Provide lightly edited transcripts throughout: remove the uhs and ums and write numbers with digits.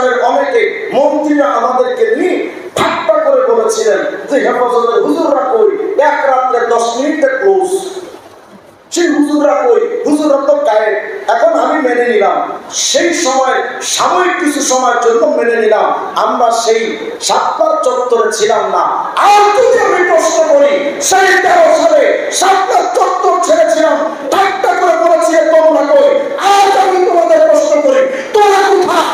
প্রতিষ্ঠানের অনেকে মন্ত্রীরা আমাদেরকে নিয়ে ঠাট্টা করে বলেছিলেন যে হেফাজতের হুজুররা কই, এক রাত্রে 10 মিনিটে ক্লোজ, সেই হুজুররা কই, হুজুররা তো গায়েব। এখন আমি মেনে নিলাম, সেই সময় সাময়িক কিছু সময়ের জন্য মেনে নিলাম আমরা সেই সাতবার চত্বরে ছিলাম না। আর যদি আমি প্রশ্ন করি, সেই 13 সালে সাতবার চত্বর ছেড়েছিলাম, ঠাট্টা করে বলেছি তোমরা কই। আজ আমি তোমাদের প্রশ্ন করি, তোমরা কোথায়?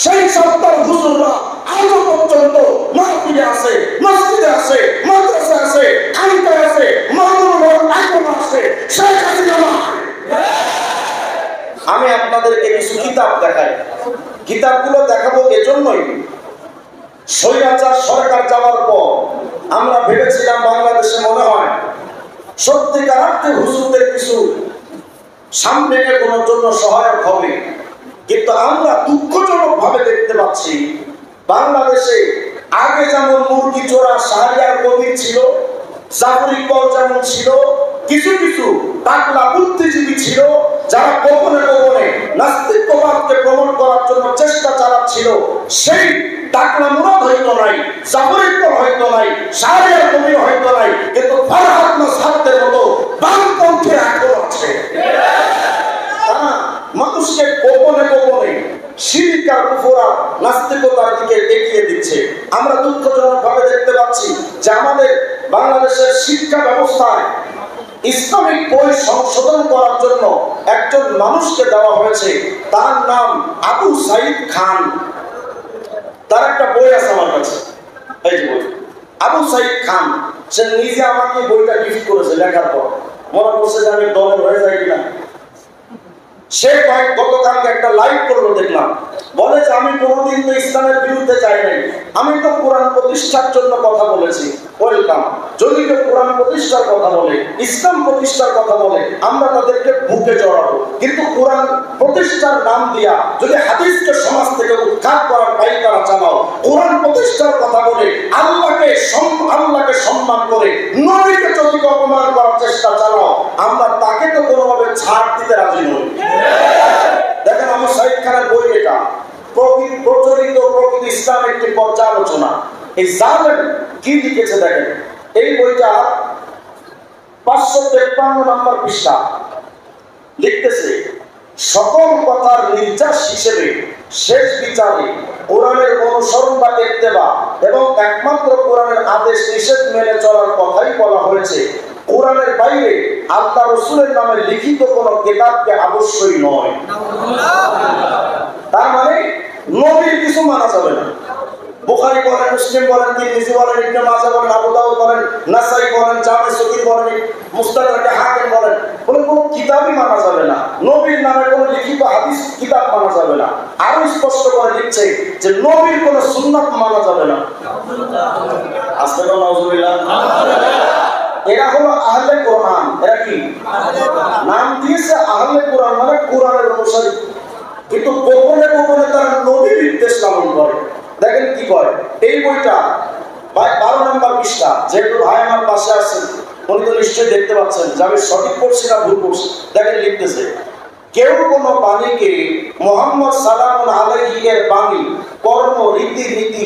সেই সাতবার হুজুররা আজও পর্যন্ত মাহফিলে আছে, মসজিদে আছে, মাদ্রাসা আছে, খানকায় আছে, মামুনুল আজম আছে, শেখ হাসিনা। আমি আপনাদেরকে কিছু কিতাব দেখাই। কিতাবগুলো দেখাবো এজন্যই, স্বৈরাচার সরকার যাওয়ার পর আমরা ভেবেছিলাম বাংলাদেশে মনে হয় সত্যিকার অর্থে হুজুরদের কিছু সামনে এগোনোর জন্য সহায়ক হবে, কিন্তু আমরা দুঃখজনক ভাবে দেখতে পাচ্ছি বাংলাদেশে আগে যেমন মুরগি চোরা শাহরিয়ার কবির ছিল, জাফর ইকবাল যেমন ছিল, কিছু কিছু টাকলা বুদ্ধিজীবী ছিল যারা গোপনে গোপনে নাস্তিকবাদকে প্রমোট করার জন্য চেষ্টা চালাচ্ছিল। সেই টাকলা মুরাদ হয়তো নাই, জাফর ইকবাল হয়তো নাই, শাহরিয়ার কবির হয়তো নাই, কিন্তু ফরহাদ মাসহাবদের মতো বামপন্থী এখন আছে। তারা মানুষকে গোপনে গোপনে শিরক আর কুফর আর নাস্তিকতার দিকে এগিয়ে দিচ্ছে। আমরা দুঃখজনক ভাবে দেখতে পাচ্ছি যে আমাদের বাংলাদেশের শিক্ষা ব্যবস্থায় ইসলামিক বই সংশোধন করার জন্য একজন মানুষকে দেওয়া হয়েছে, তার নাম আবু সাইদ খান। তার একটা বই আছে আমার কাছে, এই যে বই আবু সাইদ খান। সে নিজে আমাকে বইটা গিফট করেছে লেখার পর। মনে করছে যে আমি দলের হয়ে যাই কিনা। সে গতকালকে একটা লাইভ করলো, দেখলাম, বলে যে আমি কোনোদিন তো ইসলামের বিরুদ্ধে যাই নাই, আমি তো কোরআন প্রতিষ্ঠার জন্য কথা বলেছি। ওয়েলকাম। যদি কেউ কোরআন প্রতিষ্ঠার কথা বলে, ইসলাম প্রতিষ্ঠার কথা বলে, আমরা তাদেরকে বুকে জড়াবো, কিন্তু কোরআন প্রতিষ্ঠার নাম দিয়া যদি হাদিসকে সমাজ থেকে উৎখাত করার পাইকারা চালাও, কোরআন প্রতিষ্ঠার কথা বলে আল্লাহকে সম্মান করে নবীকে যদি অপমান করার চেষ্টা চালাও, আমরা তাকে তো কোনোভাবে ছাড় দিতে রাজি নই। দেখেন আমার সাইদ খানের বই, এটা প্রচলিত প্রকৃত ইসলাম একটি পর্যালোচনা। এই জালেম কি লিখেছে দেখেন, এই বইটা 553 নম্বর পৃষ্ঠা লিখতেছে, সকল কথার নির্যাস হিসেবে শেষ বিচারে কোরআনের অনুসরণ বা ইত্তেবা এবং একমাত্র কোরআনের আদেশ নিষেধ মেনে চলার কথাই বলা হয়েছে। কোরআনের বাইরে আল্লাহ রাসূলের নামে লিখিত কোনো কিতাবকে অবশ্যই নয়। তার মানে নবীর কিছু মানা যাবে না। বুখারী বলেন, মুসলিম বলেন, তিরমিজি বলেন, ইবনে মাজাহ বলেন, আবু দাউদ বলেন, নাসাই বলেন, জামে সগীর বলেন, মুস্তাদরাকে হাকিম বলেন, কোনো কিতাবই মানা যাবে না। নবীর নামে কোনো লিখিত হাদিস কিতাব মানা যাবে না। আরো স্পষ্ট করে লিখছে যে নবীর কোনো সুন্নাত মানা যাবে না। আস্তাগফিরুল্লাহ, নাউযুবিল্লাহ। এরা হলো আহলে কোরআন। এরা কি নাম দিয়েছে আহলে কোরআন, মানে কোরআনের অনুসারী, কিন্তু গোপনে গোপনে তারা নবীর নির্দেশ পালন করে। দেখেন কি করে এই বইটা, 12 নম্বর পৃষ্ঠা। যেহেতু ভাই আমার পাশে আছেন, উনি তো নিশ্চয়ই দেখতে পাচ্ছেন যে আমি সঠিক পড়ছি না ভুল পড়ছি। দেখেন লিখতেছে, কেউ কোনো বাণীকে মুহাম্মদ সাল্লাল্লাহু আলাইহি এর বাণী কর্ম রীতি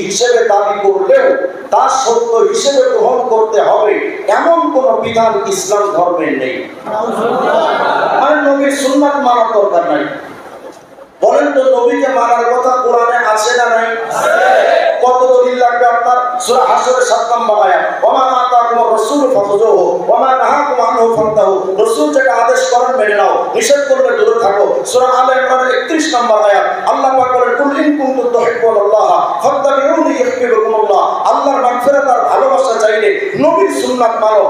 হিসেবে দাবি করলেও তা সত্য হিসেবে গ্রহণ করতে হবে এমন কোন বিধান ইসলাম ধর্মে নেই। মানে নবীর সুন্নাত মানার দরকার নাই। বলেন তো নবীকে মানার কথা কোরআনে আছে না নাই? কত দলিল লাগবে আপনার? সূরা হাশরের 7 নম্বর আয়াত, ওমা আতাকুমুর রাসূলু ফাখুযুহু ওমা নাহাকুম আনহু ফান্তাহু। রাসূল যেটা আদেশ করেন মেনে নাও, নিষেধ করলে দূরে থাকো। সূরা আলে ইমরানের 31 নম্বর আয়াত, আল্লাহ পাক বলেন, কুল ইন কুনতুম তুহিব্বুনাল্লাহ ফাত্তাবিউনি ইউহিব্বুকুমুল্লাহ। আল্লাহর মাগফিরাত আর ভালোবাসা চাইলে নবীর সুন্নাত মানো।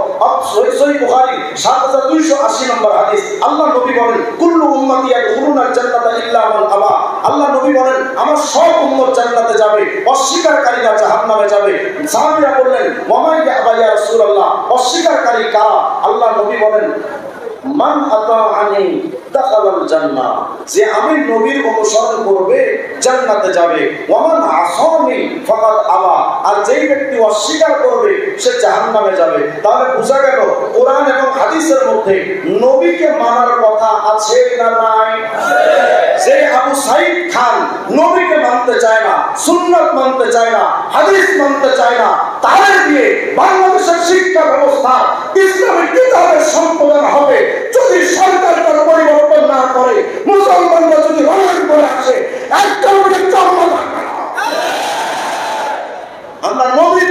সহিহ বুখারী 7280 নম্বর হাদিস, আল্লাহ নবী বলেন, কুল্লু উম্মতি ইয়াদখুলুনাল জান্নাতা ইল্লা মান আবা। আল্লাহ নবী বলেন, আমার সব উম্মত জান্নাতে যাবে, অস্বীকারীরা জাহান্নামে যাবে। সাহাবীরা বললেন, ওয়া ইয়া রাসূলুল্লাহ, অস্বীকারী কারা? আল্লাহ নবী বলেন, মান আতাআনি দাখালাল জান্নাহ, যে আমি নবীর অনুসরণ করবে জান্নাতে যাবে। ওয়া মান আসানি ফাকাদ আবা, আর যেই ব্যক্তি অস্বীকার করবে সে জাহান্নামে যাবে। তাহলে বোঝা গেল কোরআন এবং হাদিসের মধ্যে নবীকে মানার কথা আছে না নাই? যে আবু আবু সাইদ খান নবীকে মানতে চায় না, সুন্নাত মানতে চায় না, হাদিস মানতে চায় না, তাদের দিয়ে বাংলাদেশের শিক্ষা ব্যবস্থা ইসলামী কিতাবের সম্পাদন হবে যদি সরকার তার পরিবর্তন না করে, মুসলমানরা যদি রঙের করে আসে, একটা জন্ম থাকবে না। আমরা নবী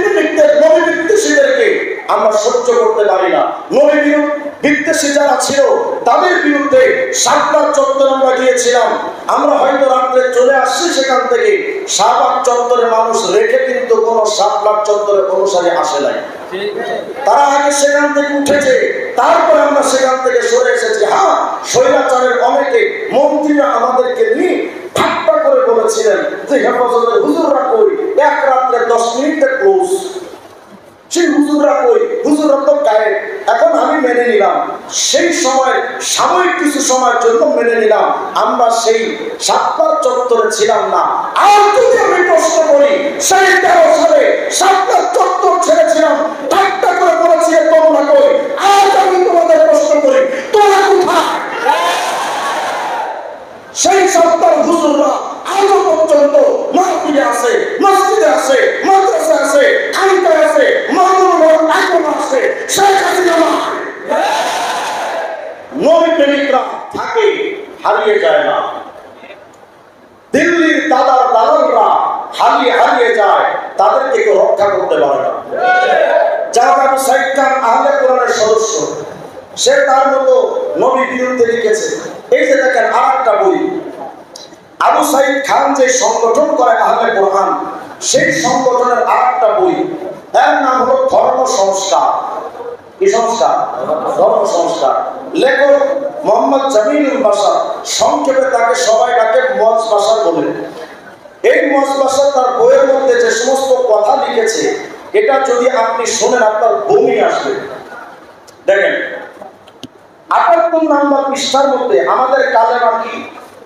বিদ্বেষীদেরকে আমরা সহ্য করতে পারি না। নবী বিদ্বেষী যারা ছিল তাদের বিরুদ্ধে শাহবাগ চত্বরে আমরা গিয়েছিলাম। আমরা হয়তো রাত্রে চলে আসছি সেখান থেকে, শাহবাগ চত্বরে মানুষ রেখে কিন্তু কোনো শাহবাগ চত্বরে অনুসারী আসে নাই। তারা আগে সেখান থেকে উঠেছে, তারপরে আমরা সেখান থেকে সরে এসেছি। হ্যাঁ, স্বৈরাচারের অনেকে মন্ত্রীরা আমাদেরকে নিয়ে ঠাট্টা করে বলেছিলেন যে হেফাজতের হুজুররা কই, এক রাত্রে 10 মিনিটে ক্লোজ, সেই হুজুররা কই, হুজুররা তো গায়ে। এখন আমি মেনে নিলাম, সেই সময় সাময়িক কিছু সময়ের জন্য মেনে নিলাম, আমরা সেই শাহবাগ চত্বরে ছিলাম না। আর যদি আমি প্রশ্ন করি, সেই 13 সালে শাহবাগ চত্বর ছেড়েছিলাম, ঠাট্টা করে বলেছি তোমরা কই। আজ আমি তোমাদের প্রশ্ন করি, তোমরা কোথায়? সেই শাহবাগ হুজুররা আজও পর্যন্ত মাহফিলে আছে, মসজিদে আছে, মাদ্রাসা আছে, খানকায় আছে, মামুনুল এখন আছে, শেখ হাসিনা নবী প্রেমিকরা থাকে, হারিয়ে যায় না। দিল্লির দালালরা হারিয়ে যায়, তাদেরকে কেউ রক্ষা করতে পারে না। যারা আবু সাইদ খান আহলে কোরআনের সদস্য, সে তার মতো নবী বিরুদ্ধে লিখেছে। এই যে দেখেন আরেকটা বই, আবু সাইদ খান যে সংগঠন করে আহলে কোরআন, সেই সংগঠনের আরেকটা বই, এর নাম হলো ধর্ম সংস্কার। কি সংস্কার? ধর্ম সংস্কার। লেখক মোহাম্মদ জামিলুল বাশার, সংক্ষেপে তাকে সবাই ডাকে মজ বাশার বলে। এই মজ বাশার তার বইয়ের মধ্যে যে সমস্ত কথা লিখেছে, এটা যদি আপনি শোনেন আপনার বমি আসবে। দেখেন ৭৮ নম্বর পৃষ্ঠার মধ্যে আমাদের কালেমা কি?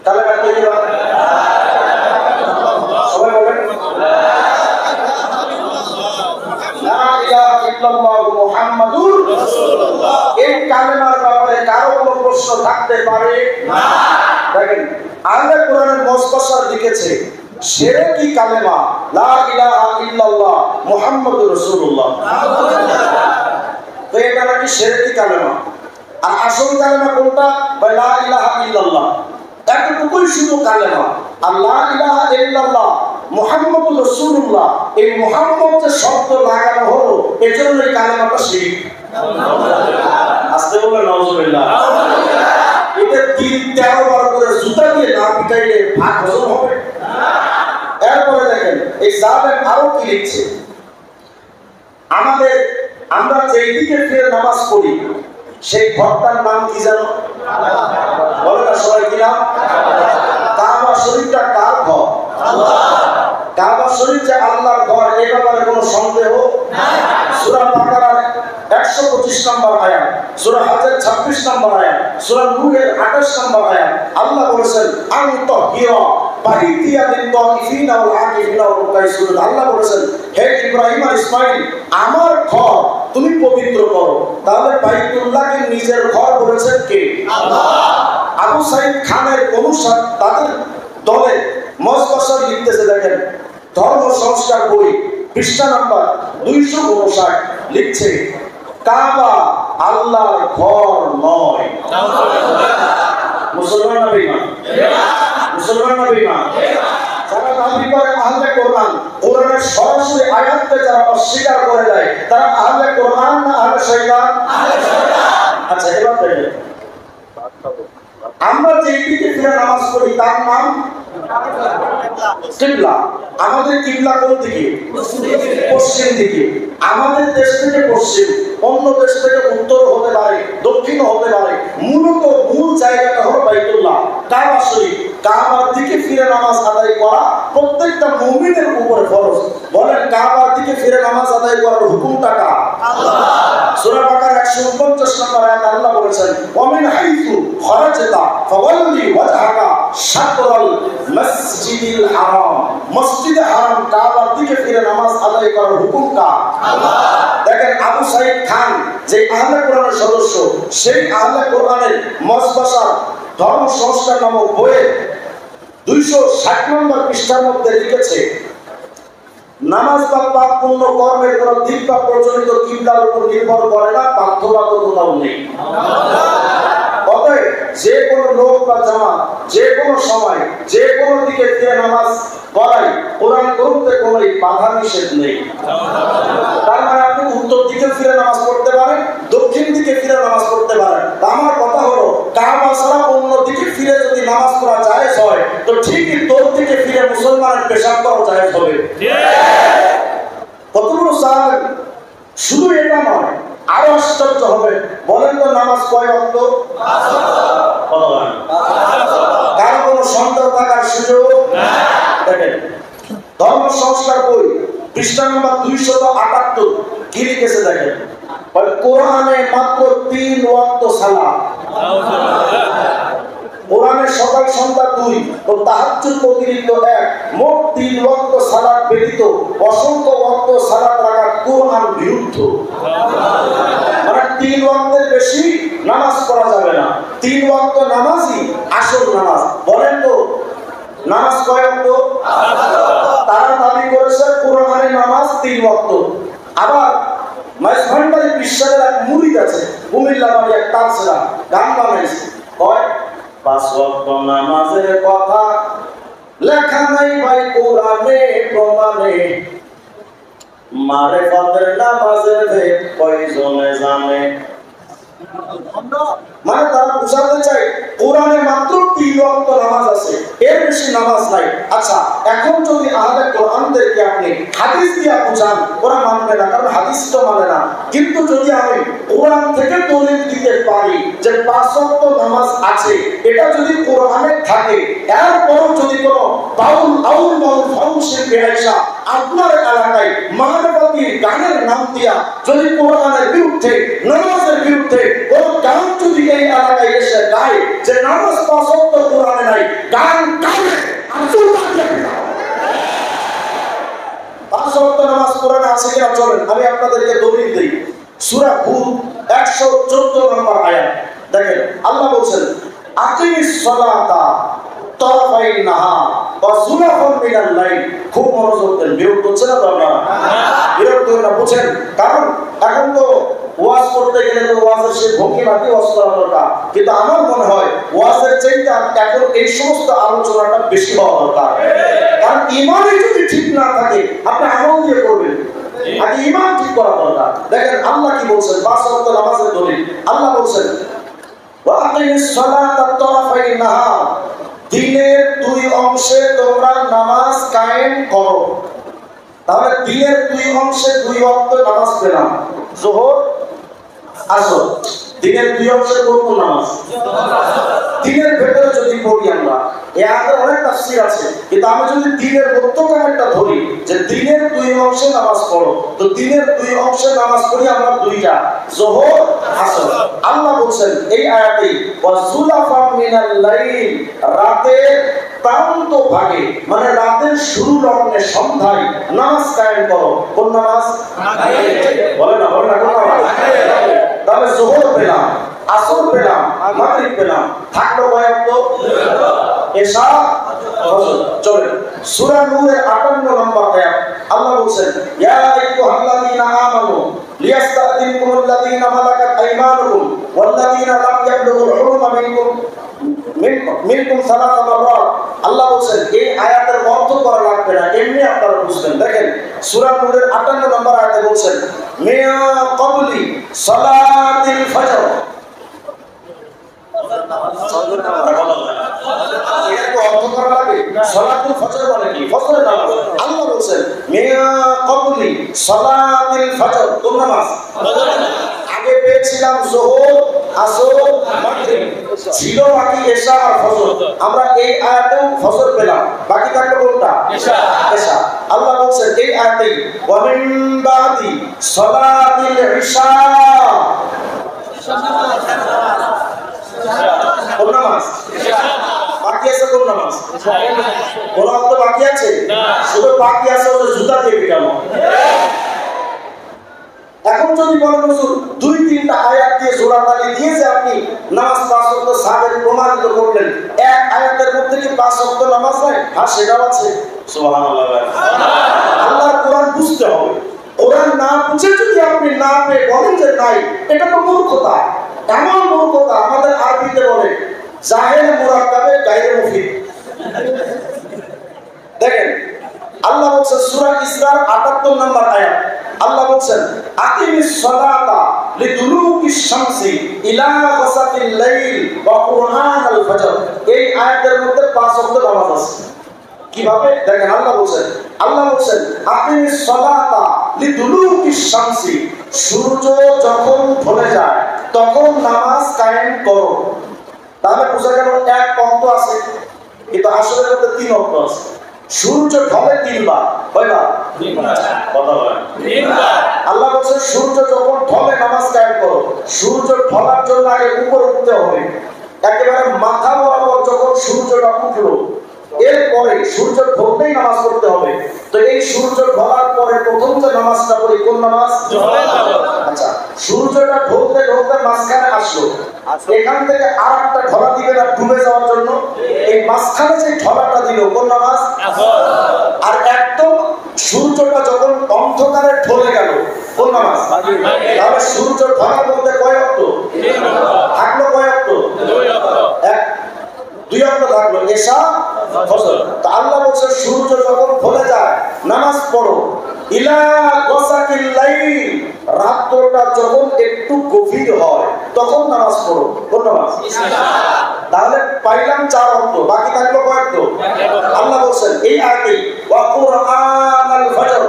কালেমা কি? সবাই বলেন লা ইলাহা ইল্লাল্লাহু মুহাম্মাদুর রাসূলুল্লাহ। এই কালেমার ব্যাপারে কারো কোনো প্রশ্ন থাকতে পারে না। দেখেন আহলে কোরআনের মুস্তাশার লিখেছে শিরকি কালেমা লা ইলাহা ইল্লাল্লাহ মুহাম্মাদুর রাসূলুল্লাহ। তো এটা নাকি শিরকি কালেমা। আর আসল কালেমা কোনটা? লা ইলাহা ইল্লাল্লাহ। এতটুকুই শুধু কালেমা। আর লা ইলাহা ইল্লাল্লাহ মুহাম্মাদুর রাসূলুল্লাহ, এই মুহাম্মদ যে শব্দ লাগানো হলো, এজন্য এই কালেমাটা শিরক। আস্তে বলে নাউজুবিল্লাহ। এটা 13 বার করে জুতা দিয়ে না পিটাইলে ভাগ হজম হবে না। এরপরে দেখেন এই জালেম আরো কি লিখছে, আমরা যেই দিকে ফিরে নামাজ পড়ি সেই ঘরটার নাম কি জানো? বলে না সবাই কি নাম? কাবা শরীফটা কার ঘর? কাবা শরীফ যে আল্লাহর ঘর, এই ব্যাপারে কোনো সন্দেহ নাই। সূরা বাকারার 125 নম্বর আয়াত, সূরা হজের 26 নম্বর আয়াত, সূরা নূরের 28 নম্বর আয়াত, আল্লাহ বলেছেন আনতাহিরা বাহিতিয়া লিল তাইফিনা ওয়াল আকিফিনা ওয়াল রুকাইসুল। আল্লাহ বলেছেন হে ইব্রাহিম আর ইসমাঈল, আমার ঘর তুমি পবিত্র করো। তাহলে বাইতুল্লাহকে নিজের ঘর বলেছেন কে? আল্লাহ। আবু সাইদ খানের অনুসার তাদের দলে মজবাসার লিখতেছে, দেখেন ধর্ম সংস্কার বই পৃষ্ঠা নাম্বার 259 লিখছে কাবা আল্লাহর ঘর নয়। মুসলমান না বেঈমান? মুসলমান না বেঈমান? যারা দাবি করে আহলে কোরআন, কোরআনের সরাসরি আয়াতকে যারা অস্বীকার করে দেয়, তারা আহলে কোরআন না আহলে শয়তান? আহলে শয়তান। আচ্ছা এবার দেখেন আমরা যে দিকে ফিরে নামাজ পড়ি তার নাম কিবলা। আমাদের কিবলা কোন দিকে? পশ্চিম দিকে। আমাদের দেশ থেকে পশ্চিম, অন্য দেশ থেকে উত্তর হতে পারে, দক্ষিণ হতে পারে। মূলত মূল জায়গাটা হলো বাইতুল্লাহ, কাবা শরীফ। কাবার দিকে ফিরে নামাজ আদায় করা প্রত্যেকটা মুমিনের উপরে ফরজ। বলেন কাবার দিকে ফিরে নামাজ আদায় করার হুকুমটা কার? আল্লাহ। সূরা বাকারা 149 নম্বর আয়াতে আল্লাহ বলেছেন ওয়ামিন হাইতু খরাজতা ফাওয়াল্লি ওয়াজহাকা শাতরাল মসজিদিল হারাম। মসজিদে হারাম কাবার দিকে ফিরে নামাজ আদায় করার হুকুম কার? আল্লাহ। দেখেন আবু সাইদ খান যে আহলে কোরআনের সদস্য, সেই আহলে কোরআনের মজবাসার ধর্ম সংস্কার নামক বইয়ে 260 নম্বর পৃষ্ঠার মধ্যে লিখেছে, নামাজ বা পাপ পূর্ণ কর্মের কোন দিক বা প্রচলিত কিবলার উপর নির্ভর করে না, বাধ্যবাধকতাও নেই। অতএব যে কোনো লোক বা জামাত যে কোনো সময় যে কোনো দিকে ফিরে নামাজ পড়াই কোরআন করতে কোনো বাধা নিষেধ নেই। তার মানে আপনি উত্তর দিকে ফিরে নামাজ পড়তে পারেন, দক্ষিণ দিকে ফিরে নামাজ পড়তে পারেন। আমার কথা হলো কাবা ছাড়া অন্য দিকে ফিরে যদি নামাজ পড়া জায়েজ হয়, তো ঠিকই তোর দিকে ফিরে মুসলমানের পেশাব করা জায়েজ হবে। কতগুলো সাহাবা, শুধু এটা নয়, আরো আশ্চর্য হবে। বলেন তো নামাজ কয় ওয়াক্ত? কারো কোনো সন্দেহ থাকার সুযোগ দেখেন, ধর্ম সংস্কার বই পৃষ্ঠা নম্বর 278 কি লিখেছে দেখেন, কোরআনে মাত্র 3 ওয়াক্ত সালাত। কোরআনে সকাল সন্ধ্যা 2 ও তাহাজ্জুদ অতিরিক্ত 1, মোট 3 ওয়াক্ত সালাত ব্যতীত অসংখ্য ওয়াক্ত সালাত রাখা কোরআন বিরুদ্ধ। মানে 3 ওয়াক্তের বেশি নামাজ পড়া যাবে না। 3 ওয়াক্ত নামাজই আসল নামাজ। বলেন তো নামাজ কয় ওয়াক্ত? তারা দাবি করেছে কোরআনের নামাজ 3 ওয়াক্ত। আবার মাইজভান্ডারি বিশ্বের এক মুরিদ আছে, কুমিল্লা বাড়ি এক তালসেরা গান বানাইছে, কয় 5 ওয়াক্ত নামাজের কথা লেখা নাই ভাই কোরআনে প্রমাণে, মারেফাতের নামাজের ভেদ কয়জনে জানে। মানে তারা বুঝাতে চায় কোরআনে মাত্র 3 ওয়াক্ত নামাজ আছে, এর বেশি নামাজ নাই। আচ্ছা, এখন যদি আহলে কোরআনদেরকে আপনি হাদিস দিয়ে বুঝান, ওরা মানবে না, কারণ হাদিস তো মানে না। কিন্তু যদি আমি কোরআন থেকে দলিল দিতে পারি যে 5 ওয়াক্ত নামাজ আছে, এটা যদি কোরআনে থাকে, এরপরও যদি কোনো বাউল শিল্পী আয়েশা আপনার এলাকায় মানবতার গানের নাম দিয়া যদি কোরআনের বিরুদ্ধে নামাজের বিরুদ্ধে কোন গান যদি এই এলাকায় এসে গায় যে নামাজ 5 ওয়াক্ত কোরআনে নাই, গান গাবে আব্দুল্লাহ দেখেন 5 ওয়াক্ত নামাজ কোরআনে আছে কিনা চলেন আমি আপনাদেরকে দলিল দেই। সূরা হুদ 114 নম্বর আয়াত দেখেন, আল্লাহ বলেন আকিমিস সালাতা তারাফাইন নাহার ওয়া সুলাফান মিনাল লাইল। খুব মনোযোগ দেন, বিরক্ত হচ্ছে না তো আপনারা? বিরক্ত না বুঝেন, কারণ এখন তো ওয়াজ করতে গেলে তো ওয়াজের সেই ভঙ্গিমাটি ওয়াজ করা দরকার, কিন্তু আমার মনে হয় ওয়াজের চাইতে এখন এই সমস্ত আলোচনাটা বেশি হওয়া দরকার। কারণ ইমানই যদি ঠিক না থাকে আপনি আমল দিয়ে করবেন, আগে ইমান ঠিক করা দরকার। দেখেন আল্লাহ কি বলছেন 5 ওয়াক্ত নামাজের দলিল। আল্লাহ বলছেন ওয়া আকিমিস সালাতা তারাফাইন নাহার, দিনের 2 অংশে তোমরা নামাজ কায়েম করো। তাহলে দিনের 2 অংশে 2 ওয়াক্ত নামাজ পেলাম, যোহর আসর। দিনের 2 অংশে কোন নামাজ? দিনের ভেতরে যদি পড়ি আমরা, এর আগে অনেক তাফসীর আছে, কিন্তু আমি যদি দিনের মধ্যখানেরটা ধরি যে দিনের 2 অংশে নামাজ পড়ো, তো দিনের 2 অংশে নামাজ পড়ি আমরা 2টা, যোহর আসর। আল্লাহ বলেন এই আয়াতে ওয়া সুলাফাম মিনাল লাইল, রাতের প্রান্ত ভাগে মানে রাতের শুরু লগ্নে সন্ধ্যায় নামাজ কায়েম করো। কোন নামাজ? বলে না কোন নামাজ? তাহলে যোহর পেলাম, আসর পেলাম, মাগরিব পেলাম, থাকলো কয় ওয়াক্ত? এশা, ফজর। চলে সূরা নূরের 58 নম্বর আয়াত আল্লাহ বলেন ইয়া আইয়ুহাল্লাযীনা আমানু লিয়াস্তাযিনকুমুল্লাযীনা মালাকাত আইমানুকুম ওয়াল্লাযীনা লাম ইয়াবলুগুল হুলুমা মিনকুম সালাসা মাররাত। আল্লাহ বলেন এই আয়াতের অর্থ করা লাগবে না, এমনি আপনারা বুঝবেন। দেখেন সূরা নূরের 58 নম্বর আয়াতে বলেন মিয়া ক্বাবলি সালাতিল ফজর। অর্থ করা লাগে সালাতুল ফজর মানে কি? ফজরের নামাজ। আল্লাহ বলেন মিয়া ক্বাবলি সালাতিল ফজর, কোন নামাজ? আগে পেয়েছিলাম যোহর, আসর, মাগরিব, ছিল বাকি এশা আর ফজর। আমরা এই আয়াতেও ফজর পেলাম, বাকি থাকলো কোনটা? এশা। এশা। আল্লাহ বলেন এই আয়াতে ওয়া মিন বাদি সালাতিল ইশা, কোন নামাজ? বাকি আছে কোন নামাজ? কোন অর্থ বাকি আছে? শুধু বাকি আছে ওদের জুতা দিয়ে পিটানো। এখন যদি বলেন হুজুর 2-3টা আয়াত দিয়ে জোড়াতালি দিয়েছে আপনি নামাজ 5 ওয়াক্ত সাহাবের প্রমাণিত করলেন, এক আয়াতের মধ্যে কি 5 ওয়াক্ত নামাজ নাই? হ্যাঁ, সেটাও আছে। সুবহানাল্লাহ। আল্লাহর কোরআন বুঝতে হবে। কোরআন না বুঝে যদি আপনি না পেয়ে বলেন যে নাই, এটা তো মূর্খতা। এমন মূর্খতা, আমাদের আরবিতে বলে জাহেল মুরাক্কাবে গায়রে মুফিদ। দেখেন আল্লাহ বলছেন সূরা ইসরার 78 নম্বর আয়াত, আল্লাহ বলছেন আকিমিস সালাতা লিদুলুকিশ শামসি ইলা গাসাকিল লাইল ওয়া কুরআনাল ফজর। এই আয়াতের মধ্যে 5 ওয়াক্ত নামাজ আছে। কিভাবে? দেখেন আল্লাহ বলছেন আকিমিস সালাতা লিদুলুকিশ শামসি, সূর্য যখন ঢলে যায় তখন নামাজ কায়েম করো। তাহলে বোঝা গেল এক অক্ত আছে, কিন্তু আসলে মধ্যে 3 অক্ত আছে। সূর্য ঢলে 3 বার, কয়বার? 3 বার। কথা বলেন 3 বার। আল্লাহ বলছেন সূর্য যখন ঢলে নামাজ কায়েম করো। সূর্য ঢলার জন্য আগে উপরে উঠতে হবে, একেবারে মাথা বরাবর যখন সূর্যটা উঠলো এরপরে সূর্য ঢলতেই নামাজ পড়তে হবে। তো এই সূর্য ঢলার পরে প্রথম যে নামাজটা পড়ি কোন নামাজ? আচ্ছা, সূর্যটা ঢলতে ঢলতে মাঝখানে আসলো, এখান থেকে আরেকটা ঢলা দিবে না ডুবে যাওয়ার জন্য, এই মাঝখানে যে ঢলাটা দিল কোন নামাজ? আর একদম সূর্যটা যখন অন্ধকারে ঢলে গেল কোন নামাজ? তাহলে সূর্য ঢলার মধ্যে কয় ওয়াক্ত থাকলো? কয় ওয়াক্ত? 2 ওয়াক্ত থাকলো, এশা ফজর। তো আল্লাহ বলছে সূর্য যখন ঢলে যায় নামাজ পড়ো। ইলা গাসাকিল লাইল, রাতটা যখন একটু গভীর হয় তখন নামাজ পড়ো। কোন নামাজ? তাহলে পাইলাম 4 ওয়াক্ত, বাকি থাকলো কয় ওয়াক্ত? আল্লাহ বলছেন এই আয়াতে ওয়া কুরআনাল ফজর।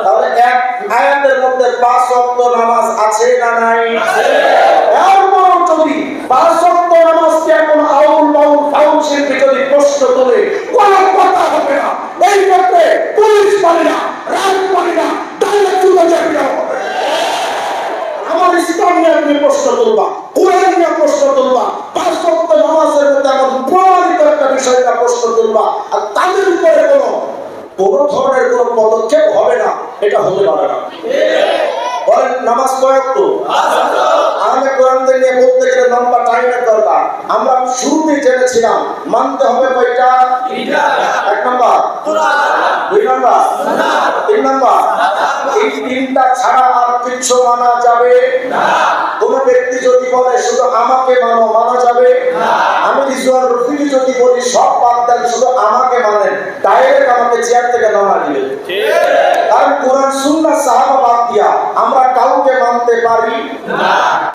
তাহলে এক আয়াতের মধ্যে 5 ওয়াক্ত নামাজ আছে না নাই? এরপর যদি 5 ওয়াক্ত নামাজকে এখন আউল বাউল ফাউল শিল্পী যদি প্রশ্ন তোলে কোনো কথা হবে না। এই ক্ষেত্রে পুলিশ পারে না, রাজ পারে না, ডাইরেক্ট চুলে চাপিয়ে হবে। আমার ইসলাম নিয়ে তুমি প্রশ্ন তুলবা, কোরআন নিয়ে প্রশ্ন তুলবা, 5 ওয়াক্ত নামাজের মধ্যে আমার প্রমাণিত একটা বিষয়টা প্রশ্ন তুলবা, আর তাদের উপরে কোনো ধরনের কোনো পদক্ষেপ হবে না, এটা হতে পারে না। বলেন নামাজ কয় ওয়াক্ত? আমি কোরআন থেকে বলতে গেলে লম্বা টাইমের দরকার। আমরা শুরুতেই জেনেছিলাম মানতে হবে কয়টা? 1 নাম্বার কোরআন, 2 নাম্বার সুন্নাহ, 3 নাম্বার। এই 3টা ছাড়া আর কিছু মানা যাবে না। কোন ব্যক্তি যদি বলে শুধু আমাকে মানো, মানা যাবে না। আমি রিজওয়ান রফিকি যদি বলি সব বাদ দেন শুধু আমাকে মানেন, ডাইরেক্ট আমাকে চেয়ার থেকে নামা দিবেন। ঠিক। কারণ কোরআন সুন্নাহ সাহাবা বাদ দিয়া আমরা কাউকে মানতে পারি না।